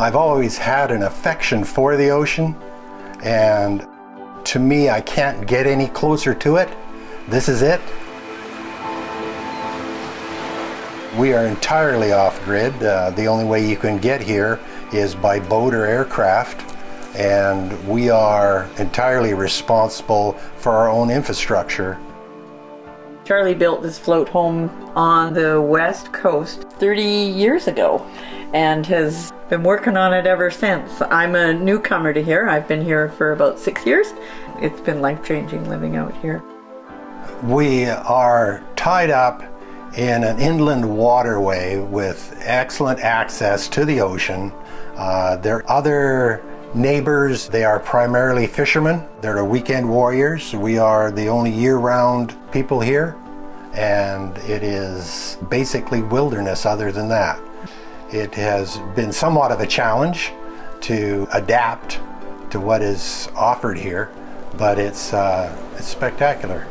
I've always had an affection for the ocean, and to me, I can't get any closer to it. This is it. We are entirely off-grid. The only way you can get here is by boat or aircraft, and we are entirely responsible for our own infrastructure. Charlie built this float home on the west coast 30 years ago and has been working on it ever since. I'm a newcomer to here. I've been here for about 6 years. It's been life-changing living out here. We are tied up in an inland waterway with excellent access to the ocean. There are other neighbors. They are primarily fishermen. They're weekend warriors. We are the only year-round people here, and it is basically wilderness other than that. It has been somewhat of a challenge to adapt to what is offered here, but it's spectacular.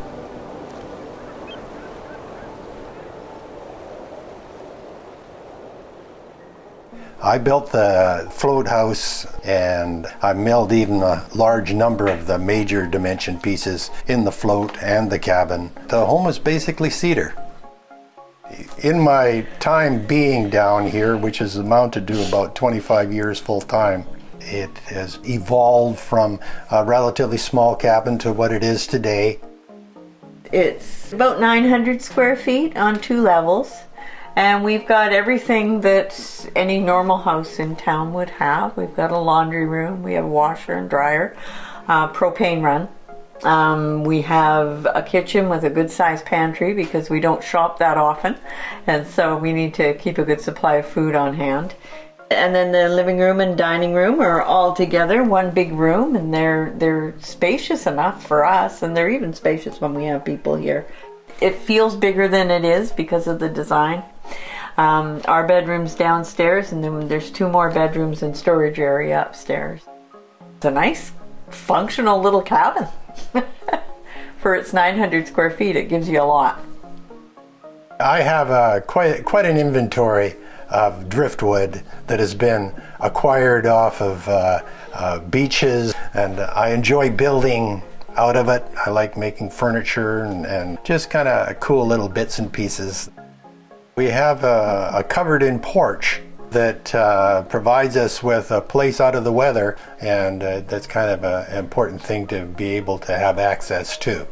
I built the float house, and I milled even a large number of the major dimension pieces in the float and the cabin. The home is basically cedar. In my time being down here, which has amounted to about 25 years full time, it has evolved from a relatively small cabin to what it is today. It's about 900 square feet on 2 levels. And we've got everything that any normal house in town would have. We've got a laundry room, we have a washer and dryer, propane run. We have a kitchen with a good sized pantry because we don't shop that often. And so we need to keep a good supply of food on hand. And then the living room and dining room are all together, one big room, and they're spacious enough for us, and they're even spacious when we have people here. It feels bigger than it is because of the design. Our bedroom's downstairs, and then there's 2 more bedrooms and storage area upstairs. It's a nice, functional little cabin. For its 900 square feet, it gives you a lot. I have quite an inventory of driftwood that has been acquired off of beaches, and I enjoy building out of it. I like making furniture and just kind of cool little bits and pieces. We have a covered-in porch that provides us with a place out of the weather, and that's kind of an important thing to be able to have access to.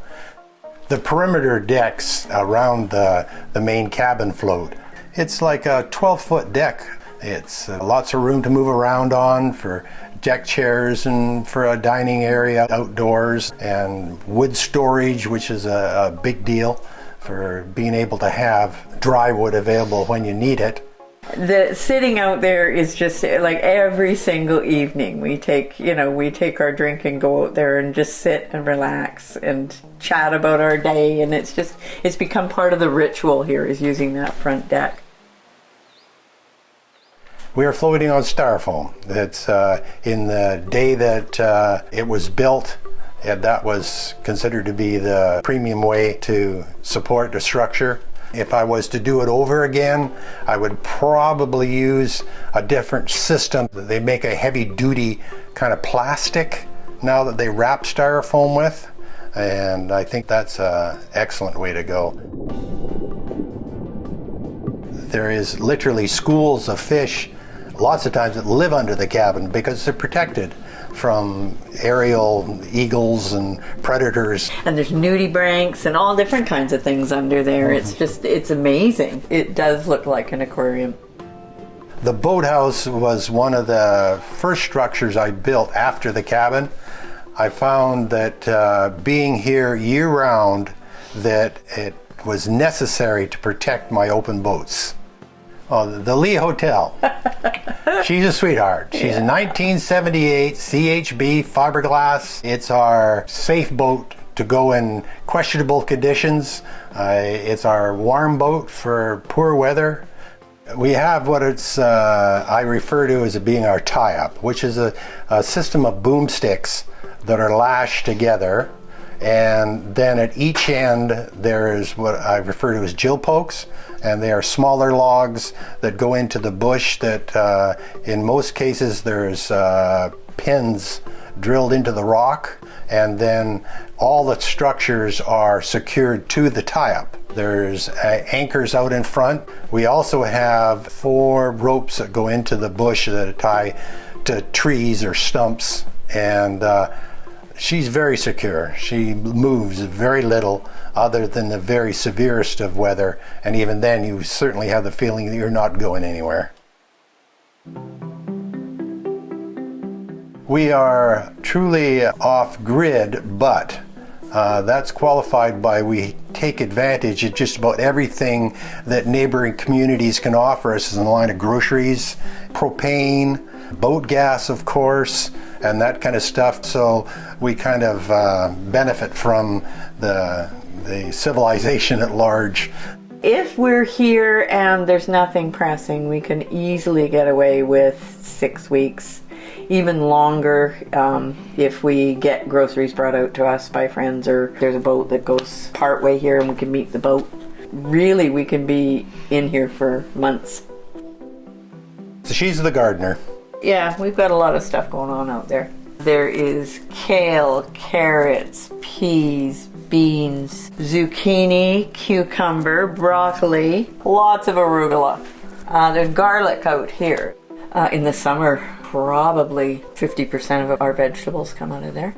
The perimeter decks around the main cabin float, it's like a 12-foot deck. It's lots of room to move around on for deck chairs and for a dining area outdoors, and wood storage, which is a big deal for being able to have dry wood available when you need it. The sitting out there is just like every single evening we take our drink and go out there and just sit and relax and chat about our day, and it's become part of the ritual here, is using that front deck. We are floating on styrofoam. It's in the day that it was built, and that was considered to be the premium way to support the structure. If I was to do it over again, I would probably use a different system. They make a heavy-duty kind of plastic now that they wrap styrofoam with, and I think that's an excellent way to go. There is literally schools of fish lots of times that live under the cabin because they're protected from aerial eagles and predators. And there's nudibranchs and all different kinds of things under there. It's amazing. It does look like an aquarium. The boathouse was one of the first structures I built after the cabin. I found that being here year-round, that it was necessary to protect my open boats. Oh, the Lee Hotel. She's a sweetheart. She's a 1978 CHB fiberglass. It's our safe boat to go in questionable conditions. It's our warm boat for poor weather. We have what I refer to as being our tie-up, which is a system of boomsticks that are lashed together, And then at each end there's what I refer to as jill pokes, and they are smaller logs that go into the bush that in most cases there's pins drilled into the rock, and then all the structures are secured to the tie-up. There's anchors out in front. We also have 4 ropes that go into the bush that tie to trees or stumps, and she's very secure. She moves very little other than the very severest of weather, and even then you certainly have the feeling that you're not going anywhere. We are truly off-grid, but that's qualified by we take advantage of just about everything that neighboring communities can offer us in the line of groceries, propane, boat gas, of course, and that kind of stuff. So we kind of benefit from the civilization at large. If we're here and there's nothing pressing, we can easily get away with 6 weeks, even longer if we get groceries brought out to us by friends, or there's a boat that goes part way here and we can meet the boat. Really, we can be in here for months. So she's the gardener. Yeah, we've got a lot of stuff going on out there. There is kale, carrots, peas, beans, zucchini, cucumber, broccoli, lots of arugula. There's garlic out here. In the summer, probably 50% of our vegetables come out of there.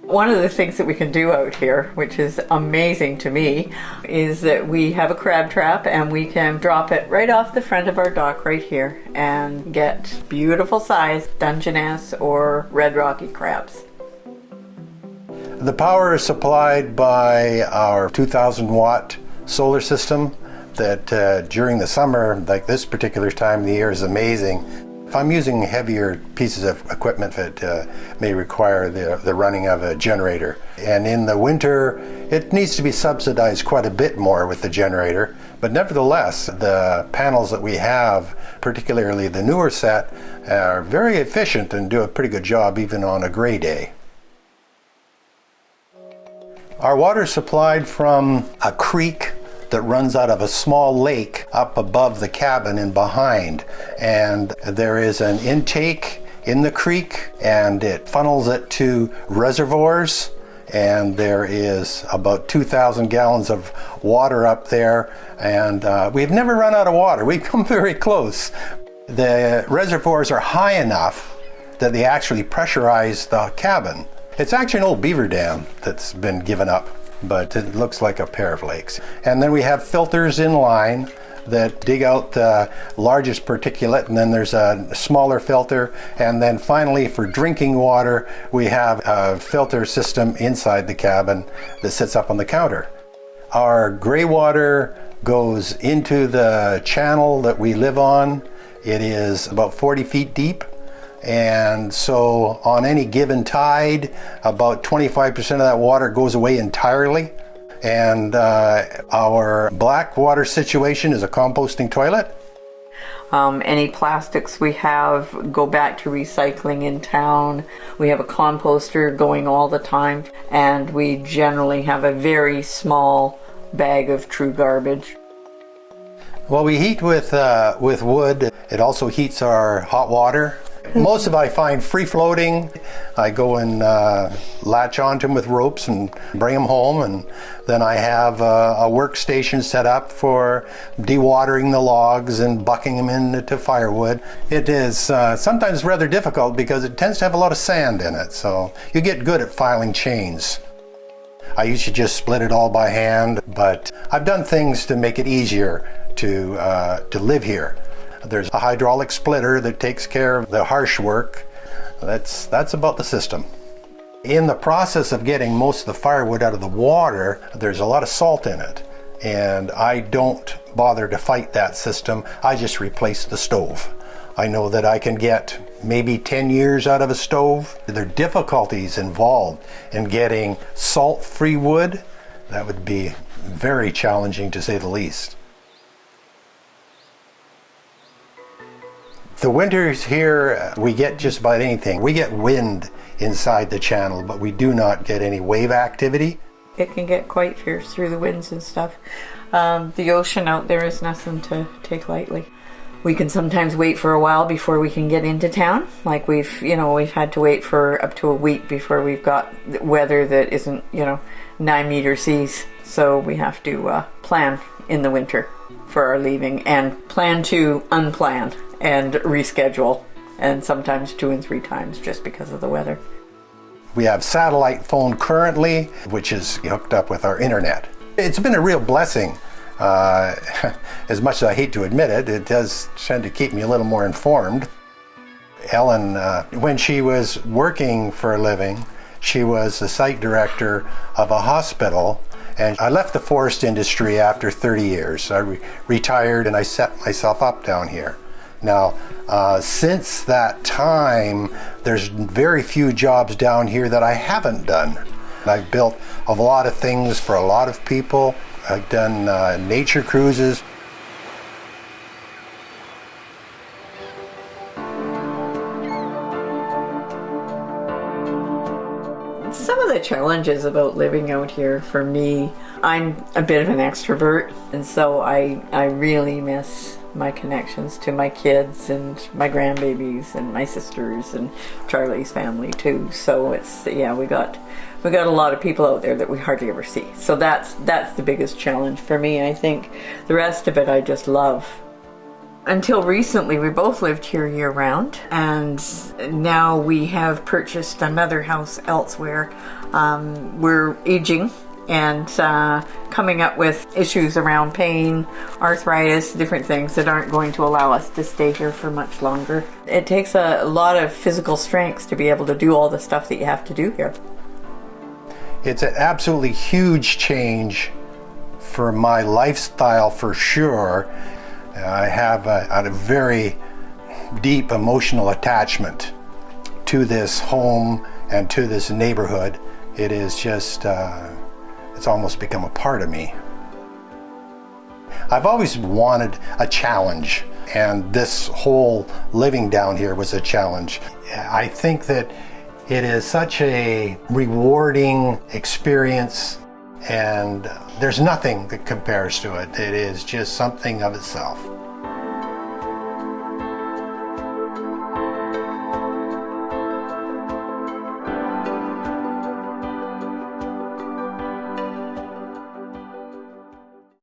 One of the things that we can do out here, which is amazing to me, is that we have a crab trap and we can drop it right off the front of our dock right here and get beautiful sized Dungeness or red rocky crabs. The power is supplied by our 2,000 watt solar system that during the summer, like this particular time of the year, is amazing. If I'm using heavier pieces of equipment that may require the running of a generator. And in the winter, it needs to be subsidized quite a bit more with the generator. But nevertheless, the panels that we have, particularly the newer set, are very efficient and do a pretty good job even on a gray day. Our water is supplied from a creek that runs out of a small lake up above the cabin and behind. And there is an intake in the creek and it funnels it to reservoirs. And there is about 2,000 gallons of water up there. And we've never run out of water. We've come very close. The reservoirs are high enough that they actually pressurize the cabin. It's actually an old beaver dam that's been given up, but it looks like a pair of lakes. And then we have filters in line that dig out the largest particulate, and then there's a smaller filter. And then finally, for drinking water, we have a filter system inside the cabin that sits up on the counter. Our gray water goes into the channel that we live on. It is about 40 feet deep. And so on any given tide, about 25% of that water goes away entirely. And our black water situation is a composting toilet. Any plastics we have go back to recycling in town. We have a composter going all the time, and we generally have a very small bag of true garbage. Well, we heat with wood. It also heats our hot water. Most of it I find free floating. I go and latch onto them with ropes and bring them home, and then I have a workstation set up for dewatering the logs and bucking them into firewood. It is sometimes rather difficult because it tends to have a lot of sand in it, so you get good at filing chains. I used to just split it all by hand, but I've done things to make it easier to live here. There's a hydraulic splitter that takes care of the harsh work. That's about the system. In the process of getting most of the firewood out of the water, there's a lot of salt in it. And I don't bother to fight that system. I just replace the stove. I know that I can get maybe 10 years out of a stove. There are difficulties involved in getting salt-free wood. That would be very challenging, to say the least. The winters here, we get just about anything. We get wind inside the channel, but we do not get any wave activity. It can get quite fierce through the winds and stuff. The ocean out there is nothing to take lightly. We can sometimes wait for a while before we can get into town. Like we've had to wait for up to a week before we've got weather that isn't, 9-meter seas. So we have to plan in the winter for our leaving and plan to unplan and reschedule, and sometimes 2 and 3 times just because of the weather. We have satellite phone currently, which is hooked up with our internet. It's been a real blessing. As much as I hate to admit it, it does tend to keep me a little more informed. Ellen, when she was working for a living, she was the site director of a hospital, and I left the forest industry after 30 years. I retired and I set myself up down here. Now, since that time, there's very few jobs down here that I haven't done. I've built a lot of things for a lot of people. I've done nature cruises. Some of the challenges about living out here for me, I'm a bit of an extrovert, and so I really miss my connections to my kids and my grandbabies and my sisters and Charlie's family too. So it's, we got a lot of people out there that we hardly ever see. So that's the biggest challenge for me. I think the rest of it I just love. Until recently, we both lived here year-round, and now we have purchased another house elsewhere. We're aging and coming up with issues around pain, arthritis, different things that aren't going to allow us to stay here for much longer. It takes a lot of physical strength to be able to do all the stuff that you have to do here. It's an absolutely huge change for my lifestyle for sure. I have a very deep emotional attachment to this home and to this neighborhood. It is just, it's almost become a part of me. I've always wanted a challenge, and this whole living down here was a challenge. I think that it is such a rewarding experience, and there's nothing that compares to it. It is just something of itself.